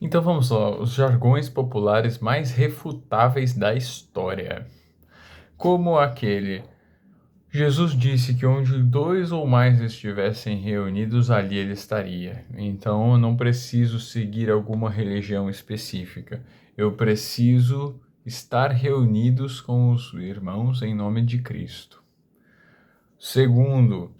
Então vamos lá, os jargões populares mais refutáveis da história. Como aquele: Jesus disse que onde dois ou mais estivessem reunidos, ali ele estaria. Então eu não preciso seguir alguma religião específica. Eu preciso estar reunidos com os irmãos em nome de Cristo. Segundo,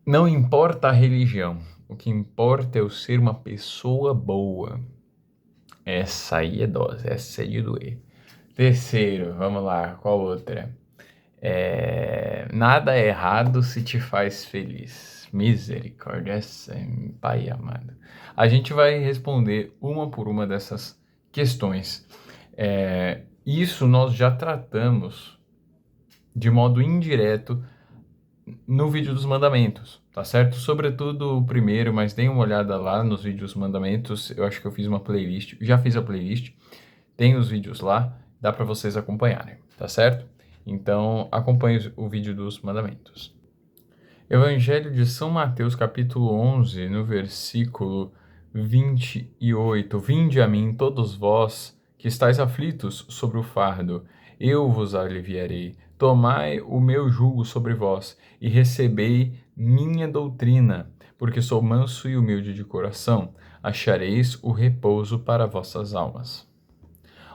não importa a religião, o que importa é eu ser uma pessoa boa. Essa aí é dose, essa é de doer. Terceiro, vamos lá, qual outra? Nada é errado se te faz feliz. Misericórdia, essa é Pai amado. A gente vai responder uma por uma dessas questões. Isso nós já tratamos de modo indireto no vídeo dos mandamentos, tá certo? Sobretudo o primeiro, mas deem uma olhada lá nos vídeos dos mandamentos. Eu acho que eu fiz uma playlist, já fiz a playlist, tem os vídeos lá, dá para vocês acompanharem, tá certo? Então, acompanhe o vídeo dos mandamentos. Evangelho de São Mateus, capítulo 11, no versículo 28. Vinde a mim, todos vós que estáis aflitos sobre o fardo, eu vos aliviarei. Tomai o meu jugo sobre vós e recebei minha doutrina, porque sou manso e humilde de coração. Achareis o repouso para vossas almas.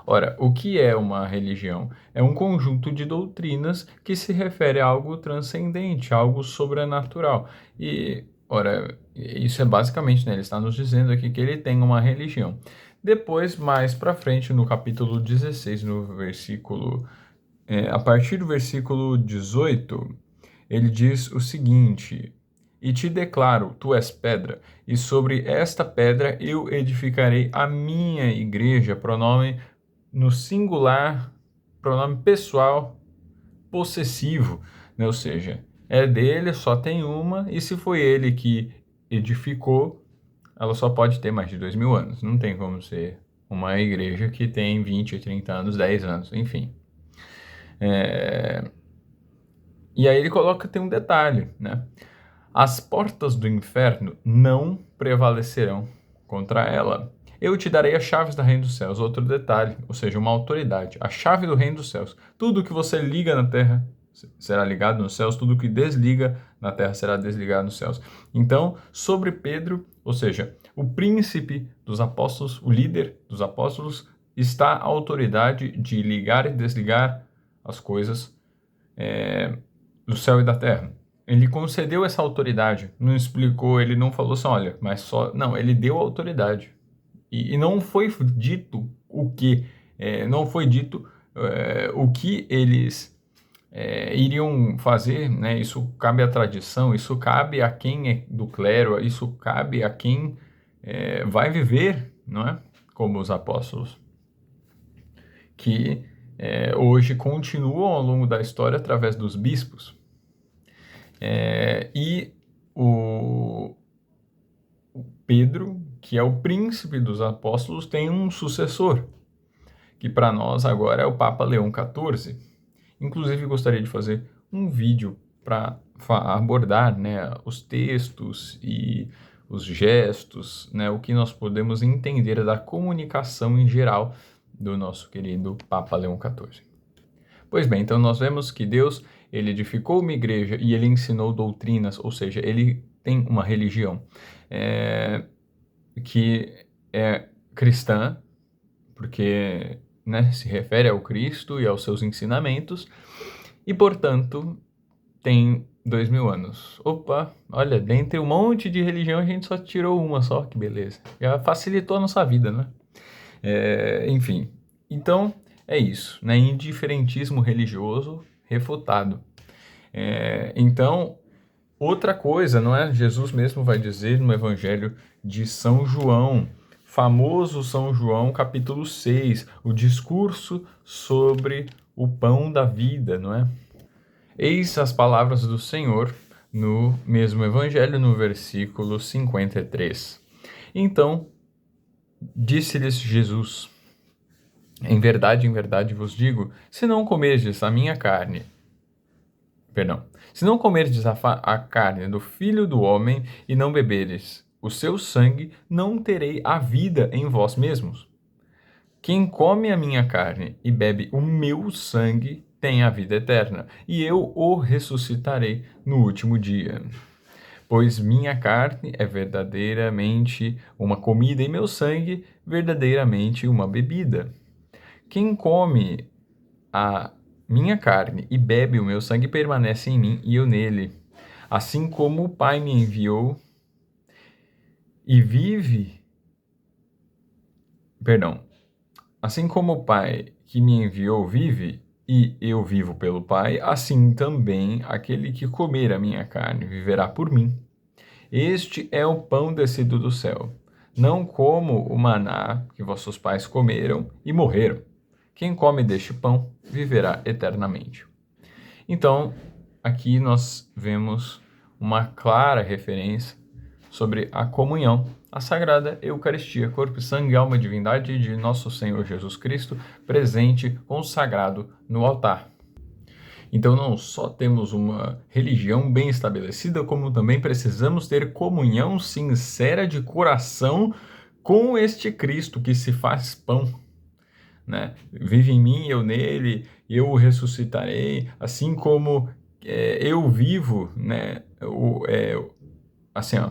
Ora, o que é uma religião? É um conjunto de doutrinas que se refere a algo transcendente, algo sobrenatural. E, ora, isso é basicamente, né? Ele está nos dizendo aqui que ele tem uma religião. Depois, mais para frente, no capítulo 16, no versículo, a partir do versículo 18, ele diz o seguinte: E te declaro, tu és pedra, e sobre esta pedra eu edificarei a minha igreja, pronome no singular, pronome pessoal possessivo, né? Ou seja, é dele, só tem uma, e se foi ele que edificou, ela só pode ter mais de 2000 anos. Não tem como ser uma igreja que tem 20, 30 anos, 10 anos, enfim. E aí ele coloca, tem um detalhe, né? As portas do inferno não prevalecerão contra ela. Eu te darei as chaves do reino dos céus. Outro detalhe, ou seja, uma autoridade. A chave do reino dos céus. Tudo que você liga na terra será ligado nos céus. Tudo que desliga na terra será desligado nos céus. Então, sobre Pedro, ou seja, o príncipe dos apóstolos, o líder dos apóstolos, está a autoridade de ligar e desligar as coisas do céu e da terra. Ele concedeu essa autoridade, não explicou, ele não falou assim, olha, mas só... Não, ele deu autoridade. E não foi dito o que, não foi dito o que eles iriam fazer, né? Isso cabe à tradição, isso cabe a quem é do clero, isso cabe a quem vai viver, não é? Como os apóstolos, que hoje continuam ao longo da história através dos bispos. E o Pedro, que é o príncipe dos apóstolos, tem um sucessor, que para nós agora é o Papa Leão XIV. Inclusive, gostaria de fazer um vídeo para abordar, né, os textos e os gestos, né, o que nós podemos entender da comunicação em geral do nosso querido Papa Leão XIV. Pois bem, então nós vemos que Deus, ele edificou uma igreja e ele ensinou doutrinas, ou seja, ele tem uma religião que é cristã, porque, né, se refere ao Cristo e aos seus ensinamentos, e, portanto, tem 2000 anos. Opa, olha, dentre um monte de religião a gente só tirou uma só, que beleza. Já facilitou a nossa vida, né? Enfim, então é isso, né? Indiferentismo religioso refutado. Então, outra coisa, não é? Jesus mesmo vai dizer no Evangelho de São João, famoso São João, capítulo 6, o discurso sobre o pão da vida, não é? Eis as palavras do Senhor no mesmo Evangelho, no versículo 53. Então, disse-lhes Jesus: em verdade vos digo, se não comerdes a minha carne, se não comerdes a carne do Filho do Homem e não beberes o seu sangue, não terei a vida em vós mesmos. Quem come a minha carne e bebe o meu sangue tem a vida eterna, e eu o ressuscitarei no último dia. Pois minha carne é verdadeiramente uma comida e meu sangue verdadeiramente uma bebida. Quem come a minha carne e bebe o meu sangue permanece em mim e eu nele. Assim como o Pai me enviou e vive. Perdão. Assim como o Pai que me enviou vive e eu vivo pelo Pai, assim também aquele que comer a minha carne viverá por mim. Este é o pão descido do céu, não como o maná que vossos pais comeram e morreram. Quem come deste pão viverá eternamente. Então, aqui nós vemos uma clara referência sobre a comunhão, a Sagrada Eucaristia, corpo, sangue, alma e divindade de nosso Senhor Jesus Cristo, presente, consagrado no altar. Então, não só temos uma religião bem estabelecida, como também precisamos ter comunhão sincera de coração com este Cristo que se faz pão, né? Vive em mim, eu nele, eu o ressuscitarei, assim como eu vivo, né? Assim, ó,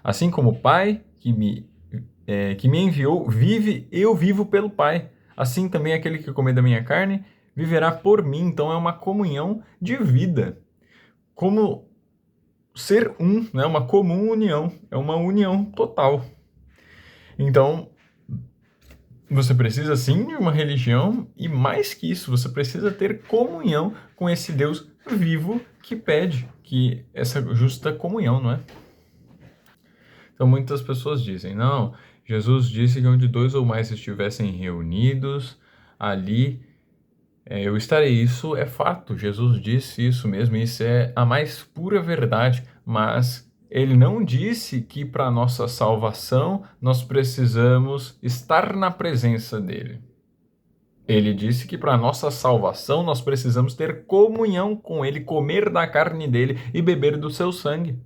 assim como o Pai que me enviou vive, eu vivo pelo Pai. Assim também aquele que comer da minha carne viverá por mim. Então é uma comunhão de vida. Como ser um, né? Uma comum união. É uma união total. Então, você precisa sim de uma religião e mais que isso, você precisa ter comunhão com esse Deus vivo que pede que essa justa comunhão, não é? Então muitas pessoas dizem, não, Jesus disse que onde 2 ou mais estivessem reunidos, ali eu estarei. Isso é fato, Jesus disse isso mesmo, isso é a mais pura verdade, mas ele não disse que para nossa salvação nós precisamos estar na presença dele. Ele disse que para nossa salvação nós precisamos ter comunhão com ele, comer da carne dele e beber do seu sangue.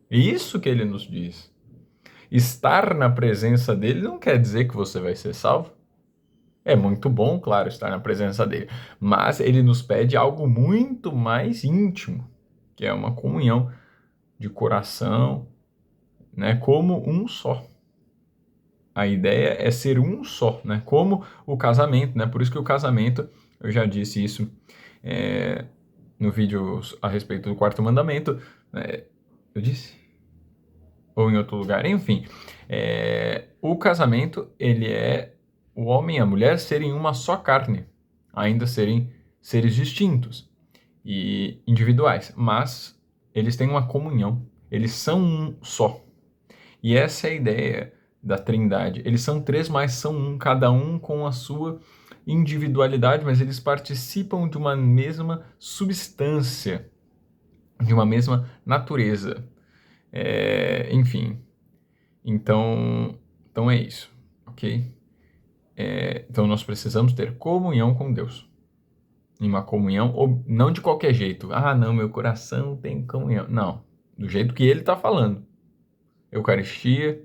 Isso que ele nos diz. Estar na presença dele não quer dizer que você vai ser salvo. É muito bom, claro, estar na presença dele, mas ele nos pede algo muito mais íntimo, que é uma comunhão de coração, né, como um só. A ideia é ser um só, né, como o casamento, né, por isso que o casamento, eu já disse isso no vídeo a respeito do quarto mandamento, eu disse? Ou em outro lugar, enfim, o casamento, ele é o homem e a mulher serem uma só carne, ainda serem seres distintos e individuais, mas eles têm uma comunhão, eles são um só. E essa é a ideia da Trindade. Eles são 3, mas são um, cada um com a sua individualidade, mas eles participam de uma mesma substância, de uma mesma natureza. Enfim, então é isso, ok? Então nós precisamos ter comunhão com Deus. Em uma comunhão, não de qualquer jeito. Ah, não, meu coração tem comunhão. Não, do jeito que ele está falando. Eucaristia,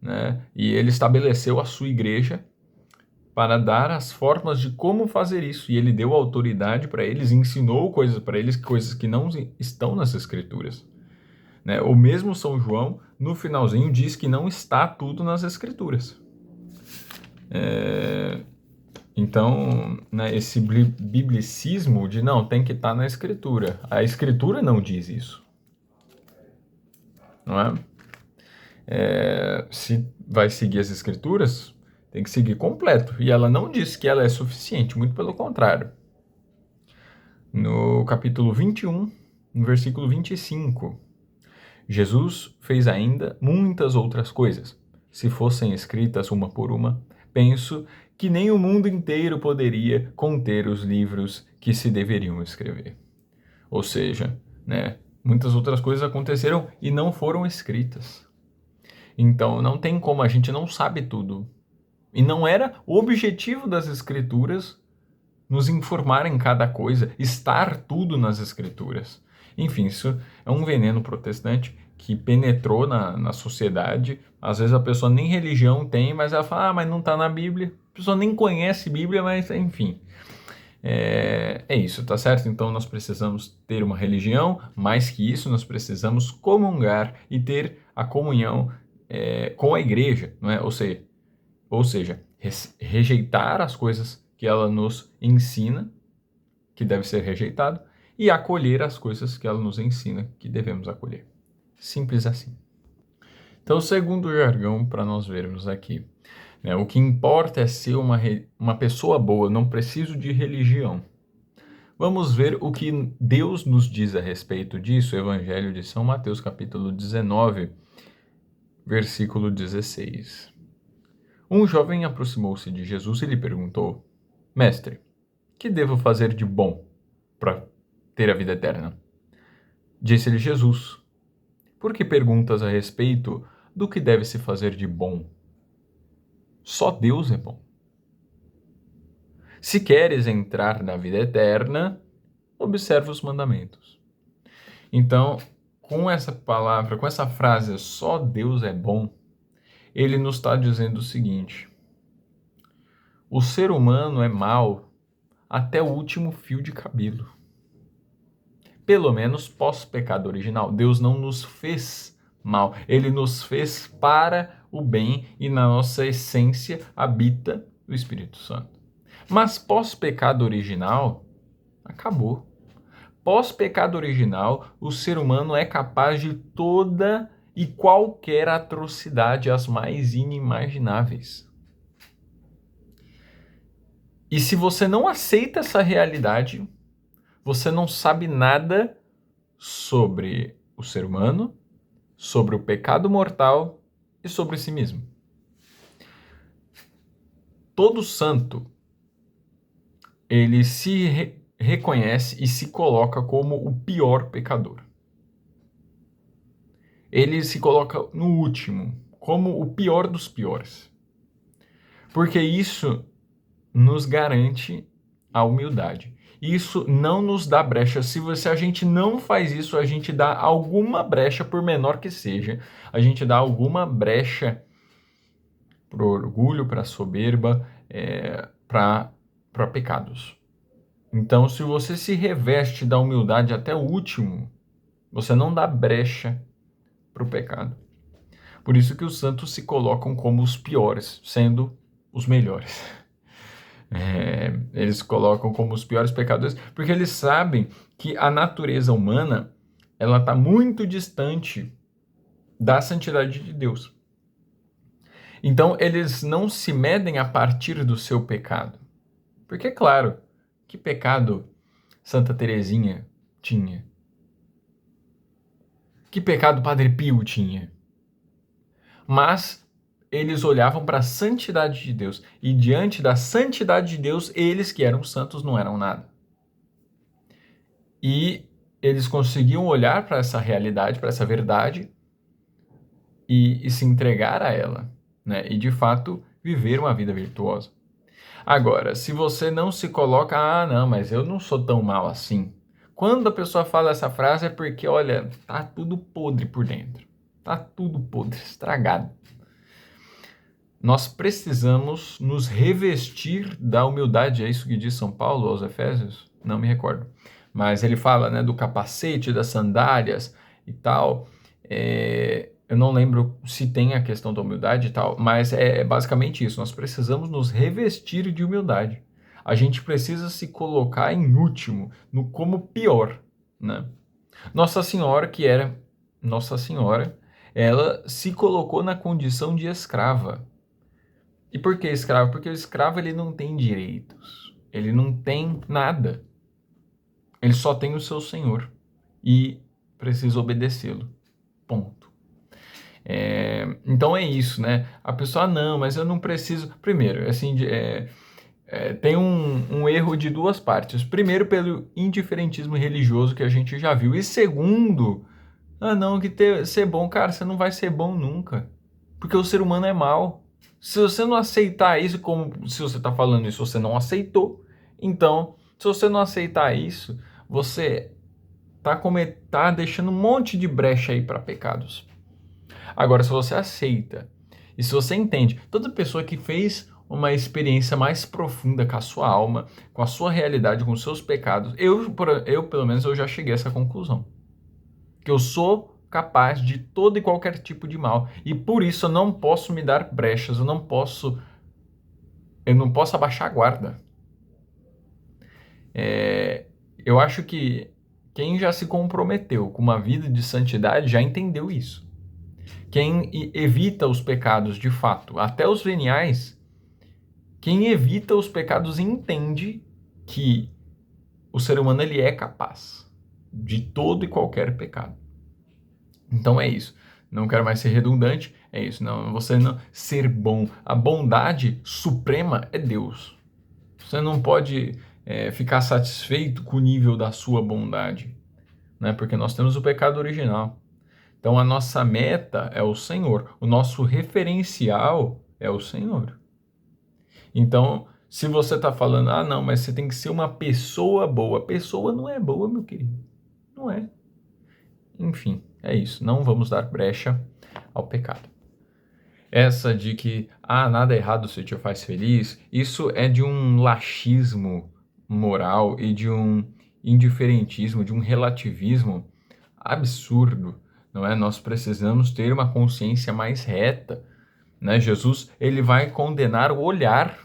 né? E ele estabeleceu a sua igreja para dar as formas de como fazer isso. E ele deu autoridade para eles, ensinou coisas para eles, coisas que não estão nas Escrituras. Né? O mesmo São João, no finalzinho, diz que não está tudo nas Escrituras. Então, né, esse biblicismo de não, tem que estar na Escritura. A Escritura não diz isso. Não é? Se vai seguir as Escrituras, tem que seguir completo. E ela não diz que ela é suficiente, muito pelo contrário. No capítulo 21, no versículo 25, Jesus fez ainda muitas outras coisas. Se fossem escritas uma por uma, penso que nem o mundo inteiro poderia conter os livros que se deveriam escrever. Ou seja, né, muitas outras coisas aconteceram e não foram escritas. Então não tem como, a gente não sabe tudo. E não era o objetivo das Escrituras nos informar em cada coisa, estar tudo nas Escrituras. Enfim, isso é um veneno protestante que penetrou na sociedade. Às vezes a pessoa nem religião tem, mas ela fala, mas não está na Bíblia. A pessoa nem conhece Bíblia, mas enfim. É isso, tá certo? Então nós precisamos ter uma religião, mais que isso, nós precisamos comungar e ter a comunhão com a igreja, não é? Ou seja, rejeitar as coisas que ela nos ensina, que deve ser rejeitado, e acolher as coisas que ela nos ensina, que devemos acolher. Simples assim. Então, o segundo jargão para nós vermos aqui, né? O que importa é ser uma pessoa boa, não preciso de religião. Vamos ver o que Deus nos diz a respeito disso, Evangelho de São Mateus, capítulo 19, versículo 16. Um jovem aproximou-se de Jesus e lhe perguntou: Mestre, que devo fazer de bom para ter a vida eterna? Disse-lhe Jesus: Por que perguntas a respeito do que deve se fazer de bom? Só Deus é bom. Se queres entrar na vida eterna, observa os mandamentos. Então, com essa palavra, com essa frase, só Deus é bom, ele nos está dizendo o seguinte: o ser humano é mau até o último fio de cabelo. Pelo menos pós-pecado original. Deus não nos fez mal, ele nos fez para o bem e na nossa essência habita o Espírito Santo. Mas pós-pecado original, acabou. Pós-pecado original, o ser humano é capaz de toda e qualquer atrocidade, as mais inimagináveis. E se você não aceita essa realidade, você não sabe nada sobre o ser humano, sobre o pecado mortal e sobre si mesmo. Todo santo, ele se reconhece e se coloca como o pior pecador. Ele se coloca no último, como o pior dos piores. Porque isso nos garante a humildade. Isso não nos dá brecha. Se a gente não faz isso, a gente dá alguma brecha, por menor que seja, a gente dá alguma brecha para o orgulho, para a soberba, para pecados. Então, se você se reveste da humildade até o último, você não dá brecha para o pecado. Por isso que os santos se colocam como os piores, sendo os melhores. Eles se colocam como os piores pecadores, porque eles sabem que a natureza humana ela está muito distante da santidade de Deus. Então, eles não se medem a partir do seu pecado. Porque, claro, que pecado Santa Teresinha tinha? Que pecado Padre Pio tinha? Mas eles olhavam para a santidade de Deus. E diante da santidade de Deus, eles que eram santos não eram nada. E eles conseguiam olhar para essa realidade, para essa verdade, e se entregar a ela, né? E de fato viver uma vida virtuosa. Agora, se você não se coloca, não, mas eu não sou tão mal assim. Quando a pessoa fala essa frase é porque, olha, tá tudo podre por dentro. Tá tudo podre, estragado. Nós precisamos nos revestir da humildade. É isso que diz São Paulo aos Efésios? Não me recordo. Mas ele fala, né, do capacete, das sandálias e tal. Eu não lembro se tem a questão da humildade e tal, mas é basicamente isso. Nós precisamos nos revestir de humildade. A gente precisa se colocar em último, no como pior, né? Nossa Senhora, que era Nossa Senhora, ela se colocou na condição de escrava. E por que escravo? Porque o escravo ele não tem direitos, ele não tem nada. Ele só tem o seu senhor e precisa obedecê-lo. Ponto. Então é isso, né? A pessoa, não, mas eu não preciso... Primeiro, assim, tem um erro de duas partes. Primeiro, pelo indiferentismo religioso que a gente já viu. E segundo, não, ser bom, cara, você não vai ser bom nunca. Porque o ser humano é mau. Se você não aceitar isso, como se você está falando isso, você não aceitou. Então, se você não aceitar isso, você tá deixando um monte de brecha aí para pecados. Agora, se você aceita e se você entende, toda pessoa que fez uma experiência mais profunda com a sua alma, com a sua realidade, com os seus pecados, eu pelo menos, eu já cheguei a essa conclusão. Que eu sou capaz de todo e qualquer tipo de mal. E por isso eu não posso me dar brechas, eu não posso abaixar a guarda. Eu acho que quem já se comprometeu com uma vida de santidade já entendeu isso. Quem evita os pecados de fato, até os veniais, quem evita os pecados entende que o ser humano ele é capaz de todo e qualquer pecado. Então é isso. Não quero mais ser redundante, é isso. Não, você não ser bom. A bondade suprema é Deus. Você não pode ficar satisfeito com o nível da sua bondade, né? Porque nós temos o pecado original. Então a nossa meta é o Senhor. O nosso referencial é o Senhor. Então, se você está falando, não, mas você tem que ser uma pessoa boa. A pessoa não é boa, meu querido. Não é. Enfim, é isso. Não vamos dar brecha ao pecado. Essa de que, nada errado se te faz feliz, isso é de um laxismo moral e de um indiferentismo, de um relativismo absurdo, não é? Nós precisamos ter uma consciência mais reta, né? Jesus, ele vai condenar o olhar,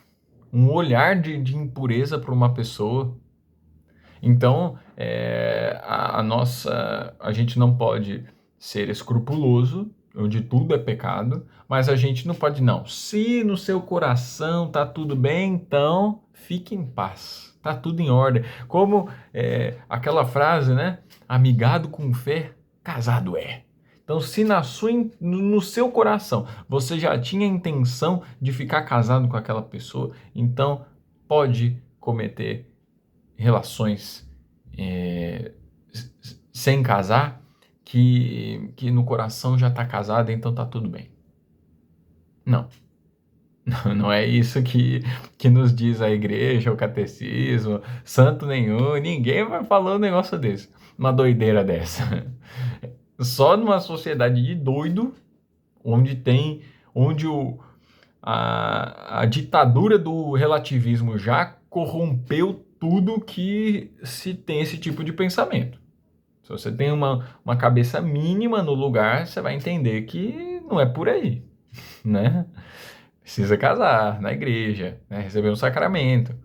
um olhar de impureza para uma pessoa. Então, a gente não pode ser escrupuloso, onde tudo é pecado, mas a gente não pode, não. Se no seu coração tá tudo bem, então fique em paz, tá tudo em ordem. Como aquela frase, né? Amigado com fé, casado é. Então, se no seu coração você já tinha a intenção de ficar casado com aquela pessoa, então pode cometer relações sem casar, que no coração já está casado, então tá tudo bem. Não. Não é isso que nos diz a igreja, o catecismo, santo nenhum, ninguém vai falar um negócio desse, uma doideira dessa. Só numa sociedade de doido, onde a ditadura do relativismo já corrompeu tudo que se tem esse tipo de pensamento. Se você tem uma cabeça mínima no lugar, você vai entender que não é por aí, né? Precisa casar na igreja, né? Receber um sacramento.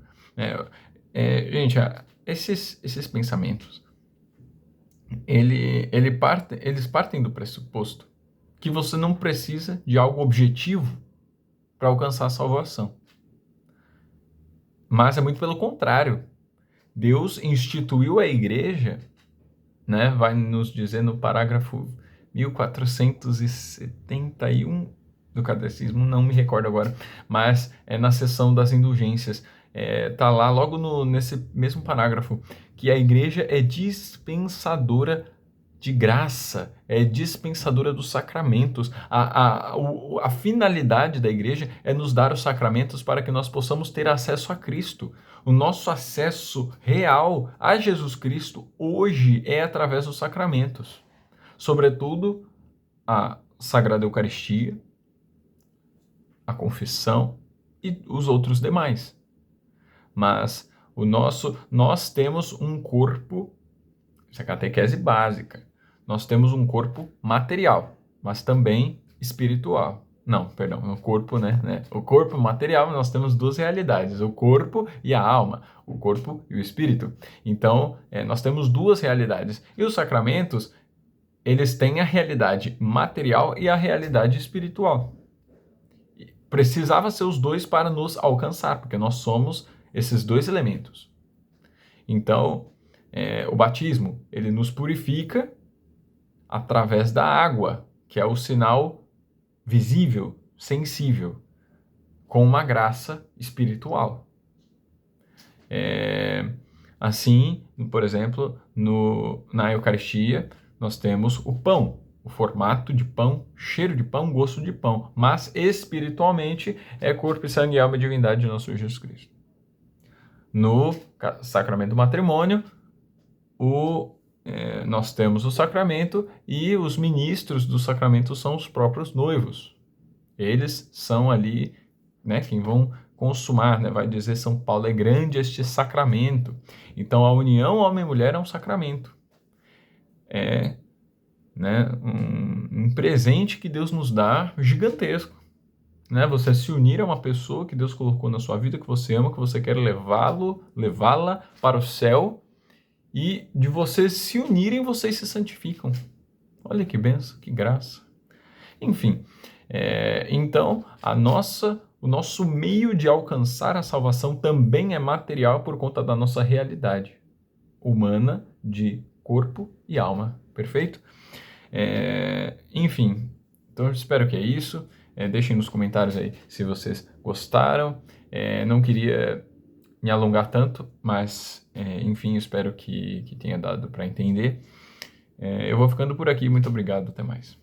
Gente, esses pensamentos, eles partem do pressuposto que você não precisa de algo objetivo para alcançar a salvação. Mas é muito pelo contrário. Deus instituiu a igreja, né? Vai nos dizer no parágrafo 1471 do catecismo, não me recordo agora, mas é na seção das indulgências. Tá lá logo nesse mesmo parágrafo que a igreja é dispensadora de graça, é dispensadora dos sacramentos. A finalidade da igreja é nos dar os sacramentos para que nós possamos ter acesso a Cristo. O nosso acesso real a Jesus Cristo hoje é através dos sacramentos. Sobretudo, a Sagrada Eucaristia, a confissão e os outros demais. Mas nós temos um corpo, essa é a catequese básica, nós temos um corpo material, mas também espiritual. Não, perdão, o corpo, né? O corpo material, nós temos duas realidades, o corpo e a alma, o corpo e o espírito. Então, nós temos duas realidades. E os sacramentos, eles têm a realidade material e a realidade espiritual. Precisava ser os dois para nos alcançar, porque nós somos esses dois elementos. Então, o batismo, ele nos purifica através da água, que é o sinal visível, sensível, com uma graça espiritual. Assim, por exemplo, na Eucaristia, nós temos o pão, o formato de pão, cheiro de pão, gosto de pão, mas espiritualmente é corpo e sangue, alma e divindade de nosso Jesus Cristo. No sacramento do matrimônio, o nós temos o sacramento e os ministros do sacramento são os próprios noivos. Eles são ali, né, quem vão consumar, né? Vai dizer São Paulo, é grande este sacramento. Então, a união homem e mulher é um sacramento. É, né, um presente que Deus nos dá gigantesco. Né? Você se unir a uma pessoa que Deus colocou na sua vida, que você ama, que você quer levá-la para o céu, e de vocês se unirem, vocês se santificam. Olha que benção, que graça. Enfim, então o nosso meio de alcançar a salvação também é material por conta da nossa realidade humana de corpo e alma, perfeito? Enfim, então eu espero que é isso. Deixem nos comentários aí se vocês gostaram. Não queria me alongar tanto, mas enfim, espero que tenha dado para entender. Eu vou ficando por aqui. Muito obrigado, até mais.